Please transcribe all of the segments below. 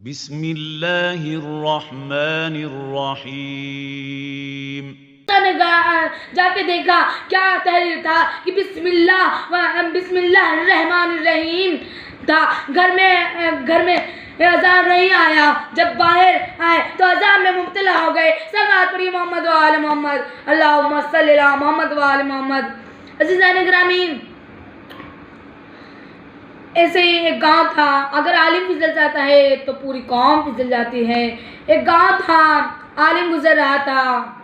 बिस्मिल्लाहिर्रहमानिर्रहीम। ने जाके देखा क्या तहरीर था कि बिस्मिल्लाहिर्रहमानिर्रहीम था। घर में अजान नहीं आया। जब बाहर आए तो अजान में मुब्तला हो गए। सलावत पढ़िए मोहम्मद व आले मोहम्मद, अल्लाहुम्मा सल्ली अला मोहम्मद व आले मोहम्मद। अज़ीज़ान गिरामी, ऐसे ही एक गांव था। अगर आलिम फिसल जाता है तो पूरी कौम फिसल जाती है। एक गांव था, आलिम गुजर रहा था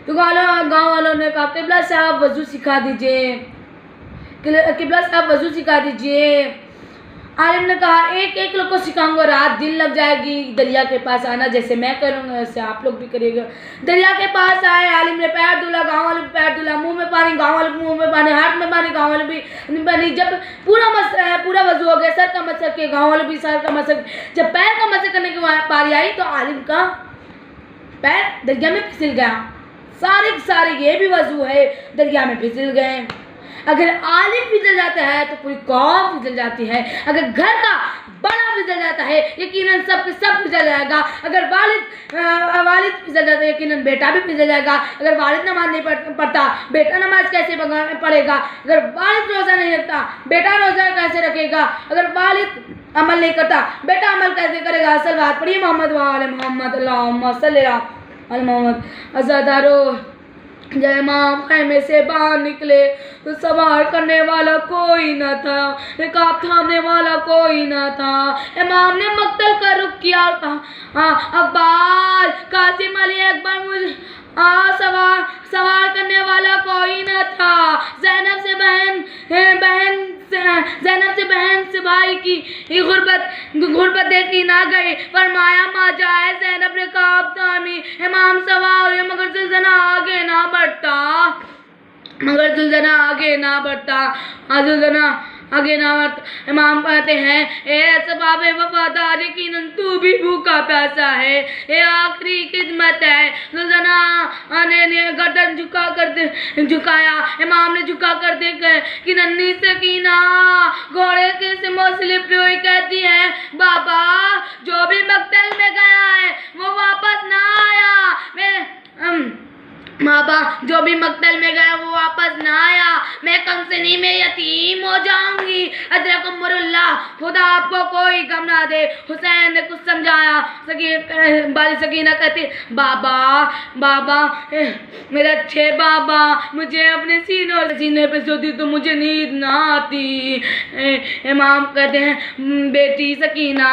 तो गांव वालों ने कहा किबला साहब वज़ू सिखा दीजिए। आलिम ने कहा एक एक लोग को सिखाऊंगा, रात दिन लग जाएगी। दरिया के पास आना, जैसे मैं करूँगा वैसे आप लोग भी करिएगा। दरिया के पास आए, आलिम ने पैर धुला, गाँव वाले पैर धुला, मुंह में पानी, गाँव वाले मुंह में पानी, हाथ में पानी, गाँव वाले भी पानी। जब पूरा वजू हो गया, सर का मसक के, गाँव वाले भी सर का मसक। जब पैर का मसक करने की पारी आई तो आलिम का पैर दरिया में फिसल गया। सारे ये भी वजू है, दरिया में फिसल गए। अगर आलिम फिसल जाता है तो पूरी कौम फिसल जाती है। अगर घर का बड़ा फिसल जाता है यकीनन सब फिसल जाएगा। अगर वालिद फिसल जाता है यकीनन बेटा भी फिसल जाएगा। अगर वालिद नमाज नहीं पढ़ता, बेटा नमाज कैसे पढ़ेगा? अगर वालिद रोज़ा नहीं रखता, बेटा रोज़ा कैसे रखेगा? अगर वालिद अमल नहीं करता, बेटा अमल कैसे करेगा? असल बात पढ़िए मोहम्मद व आले मोहम्मद, अल्लाहुम्मा सल्ली अला मोहम्मद। अज़ादारो, जब इमाम खैमे से बाहर निकले तो सवार करने वाला कोई न था, रिकाब थामने वाला कोई न था। इमाम ने मक्तल का रुख किया और कहा अब्बास, कासिम अली अकबर, मुझे सवार करने वाला कोई न था। ज़ैनब से बहन से भाई की गुर्बत देखी ना गई। फरमाया मा जाए ज़ैनब रिकाब थामी, इमाम सवार मगर जुल्ज़ना आगे ना बढ़ता। इमाम कहते हैं ए सबाबे वफादार, यकीनन तू भी भूखा प्यासा है। ये आखिरी खिदमत है। जुल्ज़ना ने गर्दन झुकाया। इमाम ने झुका कर देखा कि नन्ही सकीना घोड़े के सिमों से लिपटी हुई कहती है बाबा, जो भी मक्तल में गया है वो वापस ना आया। जो भी मक्तल में गया वो वापस ना आया। मैं कंसनी में यतीम हो जाऊंगी। हज़रत उमरुल्लाह, खुदा आपको कोई गम ना दे। हुसैन ने कुछ समझाया। बाली सकीना कहती बाबा मेरे अच्छे बाबा, मुझे अपने सीने पे सोती तो मुझे नींद ना आती। इमाम कहते हैं बेटी सकीना,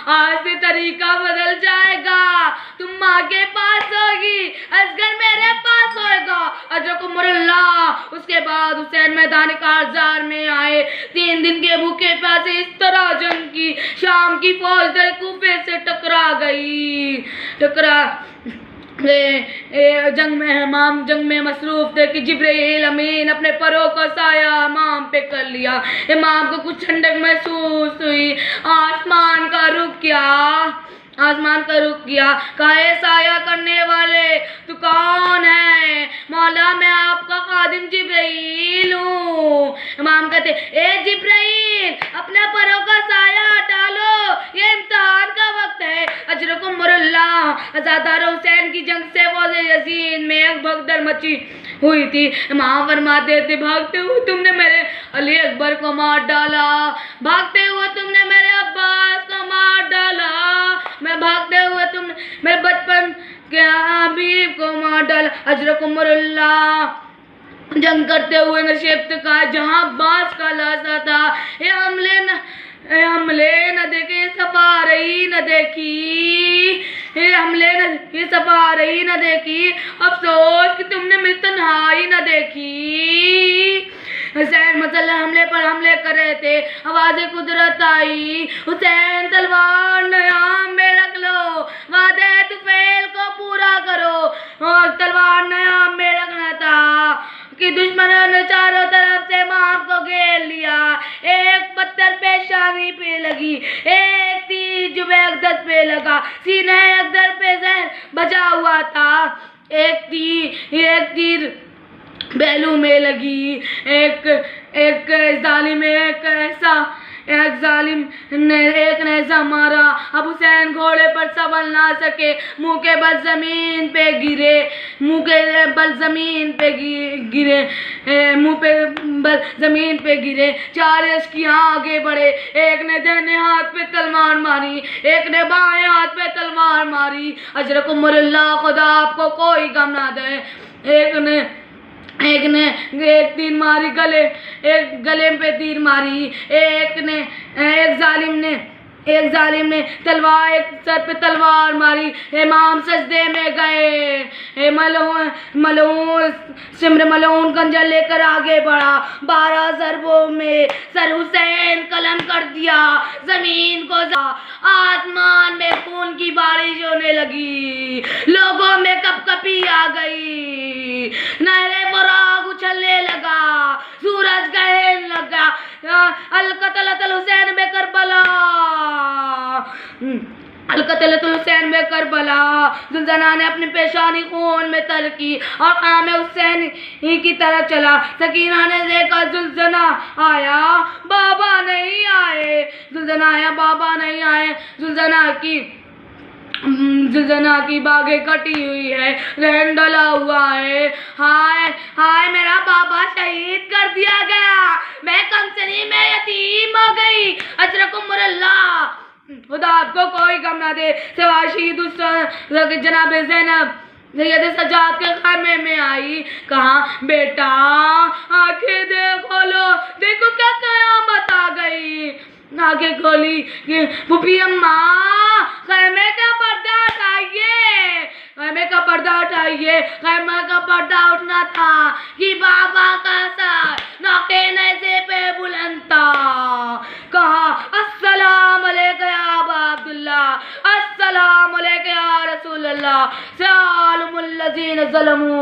आज से तरीका बदल जाएगा। तुम माँ के पास होगी, असगर मेरे पास होएगा। हज़रत उमरुल्लाह, उसके बाद हुसैन मैदान कारजार में आए। 3 दिन के भूखे प्यासे इस तरह जंग की, शाम की फौज दर कूफे से जंग में मसरूफ थे कि जिब्रील अमीन अपने परों का साया इमाम पे कर लिया। इमाम को कुछ ठंडक महसूस हुई। आसमान का रुख किया। कहे साया करने वाले तू कौन है? मौला, मैं आपका खादिम जिब्रील हूँ। इमाम कहते ए जिब्रील, अपने परों का साया हटा लो, ये इम्तिहान का वक्त है। हज़रत उमरुल्लाह, अज़ादार हुसैन की जंग से फौज यजीद में एक भगदड़ मची हुई थी। इमाम फरमाते थे भागते हुए तुमने मेरे अली अकबर को मार डाला, भागते हुए तुमने मेरे अब्बास को मार डाला, मैं भागते हुए तुमने मेरे बचपन के हबीब को मार डाला। हज़रत उमरुल्लाह जंग करते हुए नशेब का जहाँ बास का लाशा था। ये हमले न देखे सफारही न देखी, अफसोस कि तुमने मेरी तन्हाई न देखी। हुसैन मसल्लह हमले पर हमले कर रहे थे। आवाज़ कुदरत आई, हुसैन तलवार नयाम में रख लो, वादे तुफैल को पूरा करो। और तलवार नयाम में रखना था कि दुश्मनों ने चारों तरफ से इमाम को घेर लिया। एक पत्थर पेशानी पे लगी, एक तीर जुबे अकदर पे लगा, सीने अकदर पे जहर बचा हुआ था। एक तीर बैलू में लगी, एक जाली में एक ऐसा एक जालिम ने एक ने ऐसा मारा, अब हुसैन घोड़े पर संभल ना सके, मुंह के बल जमीन पे गिरे, मुंह के बल जमीन पे गिरे, मुंह पे बल जमीन पे गिरे। 4 अश्कियां आगे बढ़े, एक ने दाहिने हाथ पे तलवार मारी, एक ने बाएं हाथ पे तलवार मारी। अजरकुमुल्लाह, खुदा आपको कोई गम ना दे। एक ने एक तीर मारी गले, एक गले पे तीर मारी, एक जालिम ने तलवार, एक सर पे तलवार मारी। इमाम सजदे में गए, मलऊन सिमर मलऊन खंजर लेकर आगे बढ़ा। 12 ज़रबों में सर हुसैन कलम कर दिया जमीन को। आसमान में खून की बारिश होने लगी, लोगों में कपकपी आ गई, नहरे फराग उछलने लगा, सूरज कहने लगा अल-कतलतुल हुसैन बे करबला, अल-कतलतुल हुसैन बे करबला। जुल्जना ने अपनी पेशानी खून में तर की और क़ाम हुसैन की तरफ चला। सकीना ने देखा जुल्जना आया, बाबा नहीं आए। जुल्जना आया, बाबा नहीं आए। जुल्जना की बागें कटी हुई है, रहन डला हुआ है। हाय हाय, मेरा बाबा शहीद कर दिया गया, मैं कंसनी में यतीम हो गई। अजरकुमुल्लाह, खुदा आपको कोई गम ना दे। सिवाय शहीद जनाब ज़ैनब सैयद सजाद के खामे में आई, कहा बेटा आंखें देखो, लो देखो क्या कयामत आ गई। आंखें खोली कि पुपी अम्मा, खैमे का पर्दा हटाइए, खैमे का पर्दा हटाइए। खैमे का पर्दा उठना था कि बाबा का सर नौके नज़े पे बुलंद था। कहा अस्सलाम अलैका या अबा अब्दुल्लाह, अस्सलाम अलैका या रसूलल्लाह, सलामुल लज़ीना ज़लमू।